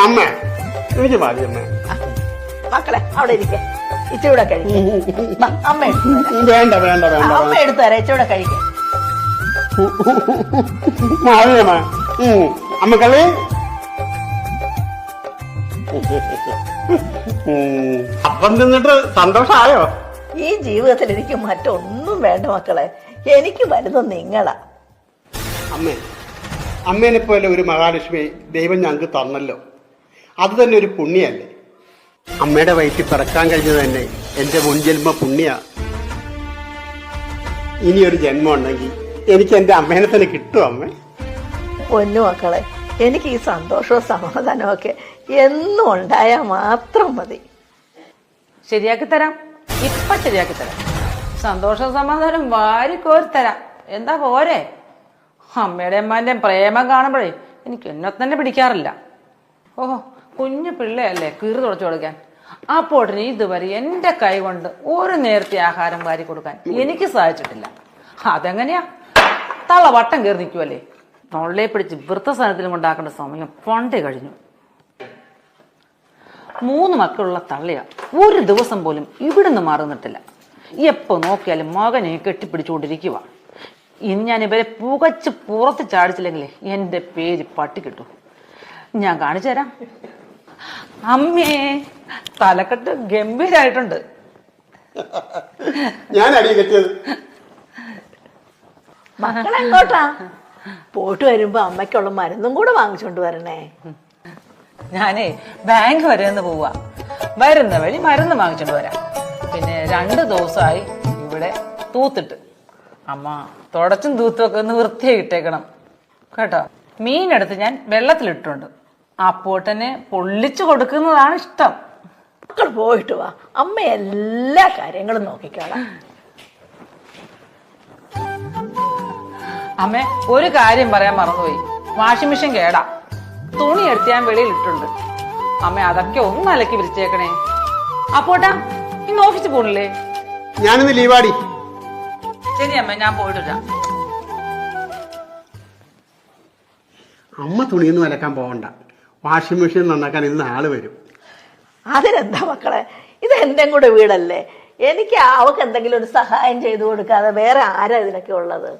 അമ്മ എനിക്ക് മതി അമ്മ. മക്കളെ അവിടെ ഇരിക്കെ, ഇച്ചിരൂടെ കഴിക്കും. അമ്മ വേണ്ട വേണ്ട വേണ്ട അമ്മ എടുത്തുതരാം, ഇച്ചിരൂടെ കഴിക്കാം. മതി അമ്മ. അമ്മക്കളി അപ്പം തിന്നിട്ട് സന്തോഷായോ? ഈ ജീവിതത്തിൽ എനിക്ക് മറ്റൊന്നും വേണ്ട മക്കളെ, എനിക്ക് വലുത് നിങ്ങളാ. അമ്മേ, അമ്മേനെ പോലെ ഒരു മഹാലക്ഷ്മി ദൈവം ഞങ്ങൾക്ക് തന്നല്ലോ, അത് തന്നെ ഒരു പുണ്യല്ലേ. അമ്മയുടെ വയറ്റിൽ പിറക്കാൻ കഴിഞ്ഞത് തന്നെ എന്റെ മുൻജന്മ പുണ്യ. ഇനിയൊരു ജന്മം ഉണ്ടെങ്കിൽ എനിക്ക് എന്റെ അമ്മേനെ തന്നെ കിട്ടും അമ്മേ. പൊന്നു മക്കളെ, എനിക്ക് ഈ സന്തോഷവും സമാധാനവും ഒക്കെ എന്നും ഉണ്ടായാൽ മാത്രം മതി. ശരിയാക്കി തരാം, ഇപ്പൊ ശരിയാക്കി തരാം. സന്തോഷം സമാധാനം വാരിക്കോരി തരാം. എന്താ പോരെ? അമ്മയുടെ അമ്മാന്റെ പ്രേമം കാണുമ്പോഴേ എനിക്ക് എന്നെ തന്നെ പിടിക്കാറില്ല. ഓഹോ, കുഞ്ഞു പിള്ളയല്ലേ കീറി തുടച്ചു കൊടുക്കാൻ. അപ്പോട്ടിന് ഇതുവരെ എന്റെ കൈ കൊണ്ട് ഒരു നേരത്തെ ആഹാരം വാരി കൊടുക്കാൻ എനിക്ക് സാധിച്ചിട്ടില്ല. അതെങ്ങനെയാ? തള്ള വട്ടം കയറി നിൽക്കുമല്ലേ. തൊള്ളയെ പിടിച്ച് വൃത്തസ്ഥാനത്തിലും കൊണ്ടാക്കേണ്ട സമയം പണ്ടേ കഴിഞ്ഞു. 3 മക്കളുള്ള തള്ളയാ, ഒരു ദിവസം പോലും ഇവിടുന്ന് മാറുന്നിട്ടില്ല. എപ്പോ നോക്കിയാലും മകനെ കെട്ടിപ്പിടിച്ചുകൊണ്ടിരിക്കുക. ഇനി ഞാൻ ഇവരെ പുകച്ച് പുറത്ത് ചാടിച്ചില്ലെങ്കിലേ എന്റെ പേര് പട്ടി കിട്ടും. ഞാൻ കാണിച്ചു തരാം. അമ്മേ, തലക്കെട്ട് ഗംഭീരായിട്ടുണ്ട്. ഞാൻ അടി കെട്ടിയത്. മക്കളെങ്ങോട്ടാ? പോയിട്ട് വരുമ്പോ അമ്മയ്ക്കുള്ള മരുന്നും കൂടെ വാങ്ങിച്ചോണ്ട് വരണേ. ഞാനേ ബാങ്ക് വരെ ഒന്ന് പോവാ, വരുന്ന വഴി മരുന്ന് വാങ്ങിച്ചോണ്ട് വരാം. പിന്നെ 2 ദിവസമായി ഇവിടെ തൂത്തിട്ട്. അമ്മ തുടച്ചും തൂത്തും ഒക്കെ ഒന്ന് വൃത്തിയായി ഇട്ടേക്കണം കേട്ടോ. മീനെടുത്ത് ഞാൻ വെള്ളത്തിലിട്ടുണ്ട്. അപ്പോട്ടനെ പൊള്ളിച്ചു കൊടുക്കുന്നതാണ് ഇഷ്ടം. മക്കൾ പോയിട്ട് വാ, അമ്മ എല്ലാ കാര്യങ്ങളും നോക്കിക്കോളാം. അമ്മേ, ഒരു കാര്യം പറയാൻ മറന്നുപോയി. വാഷിംഗ് മെഷീൻ കേടാ. തുണി എടുത്ത് ഞാൻ വെളിയിലിട്ടുണ്ട്. അമ്മ അതൊക്കെ ഒന്ന് അലക്കി വിരിച്ചേക്കണേ. അപ്പോട്ടാ, ഇന്ന് ഓഫീസിൽ പോണില്ലേ? ഞാനിന്ന് ലീവാടി. ശരി അമ്മ, ഞാൻ പോയിട്ടില്ല. അമ്മ തുണിയൊന്നും അലക്കാൻ പോകണ്ട, വാഷിംഗ് മെഷീൻ നന്നാക്കാൻ ഇന്ന് ആള് വരും. അതിനെന്താ മക്കളെ, ഇത് എന്റെ കൂടെ വീടല്ലേ. എനിക്ക് അവക്ക് എന്തെങ്കിലും ഒരു സഹായം ചെയ്തു കൊടുക്കാതെ വേറെ ആരാ ഇതിനൊക്കെ ഉള്ളത്?